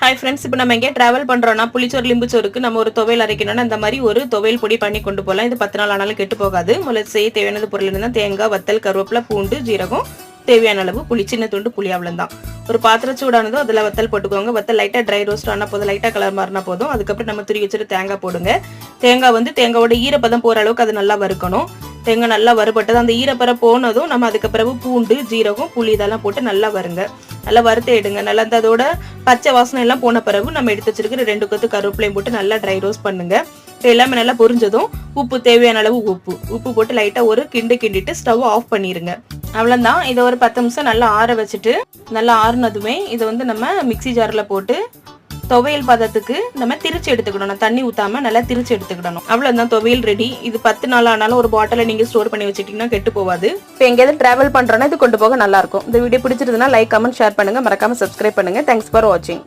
Hi friends, இப்போ நம்ம எங்கே டிராவல் பண்றோம்னா புளிச்சோறு லிம்புச்சோறுக்கு நம்ம ஒரு துவையல் அரைக்கணும்னா இந்த மாதிரி ஒரு துவையல் பொடி பண்ணி கொண்டு போகலாம். இது 10 நாள் ஆனாலும் கெட்டு போகாது. முதல்ல செய்ய தேவையானது பொருள் என்னன்னா தேங்காய், வத்தல், கருவேப்பிலை, பூண்டு, ஜீரகம், தேவையான அளவு புளி, சின்ன துண்டு புளி அவ்வளவுதான். ஒரு பாத்திரம் சூடானதும் அதில் வத்தல் போட்டுக்கோங்க. வத்தல் லைட்டாக ட்ரை ரோஸ்ட் ஆனால் போதும், லைட்டாக கலர் மாறினா போதும். அதுக்கப்புறம் நம்ம துருவி வச்சுட்டு தேங்காய் போடுங்க. தேங்காயோட ஈரப்பதம் போகிற அளவுக்கு அது நல்லா வறுக்கணும். தேங்காய் நல்லா வறுபட்டது அந்த ஈரப்பறை போனதும் நம்ம அதுக்கு பிறகு பூண்டு, ஜீரகம், புளி இதெல்லாம் போட்டு நல்லா வருங்க. நல்லா வறுத்து எடுங்க. நல்லா அதோட பச்சை வாசனை எல்லாம் போன பிறகு நம்ம எடுத்து வச்சிருக்கிற 2 கொத்து கருவேப்பிலையும் போட்டு நல்லா ட்ரை ரோஸ்ட் பண்ணுங்க. இப்போ எல்லாமே நல்லா பொரிஞ்சதும் உப்பு தேவையான அளவு உப்பு போட்டு லைட்டாக ஒரு கிண்டிட்டு ஸ்டவ் ஆஃப் பண்ணிடுங்க. அவ்வளோதான். இதை ஒரு 10 நிமிஷம் நல்லா ஆற வச்சுட்டு நல்லா ஆறுனதுமே இதை நம்ம மிக்சி ஜாரில் போட்டு துவையல் பதத்துக்கு நம்ம திரிச்சு எடுத்துக்கணும். நான் தண்ணி ஊத்தாம நல்லா திரிச்சு எடுத்துக்கிடணும். அவ்வளவுதான், துவையல் ரெடி. இது 10 நாள் ஆனாலும் ஒரு பாட்டில நீங்க ஸ்டோர் பண்ணி வச்சுட்டீங்கன்னா கெட்டு போகாது. இப்போ எங்கேயாவது டிராவல் பண்றோன்னா இது கொண்டு போக நல்லா இருக்கும். இந்த வீடியோ பிடிச்சிருந்ததுன்னா லைக், கமெண்ட், ஷேர் பண்ணுங்க. மறக்காம சப்ஸ்கிரைப் பண்ணுங்க. தேங்க்ஸ் ஃபார் வாட்சிங்.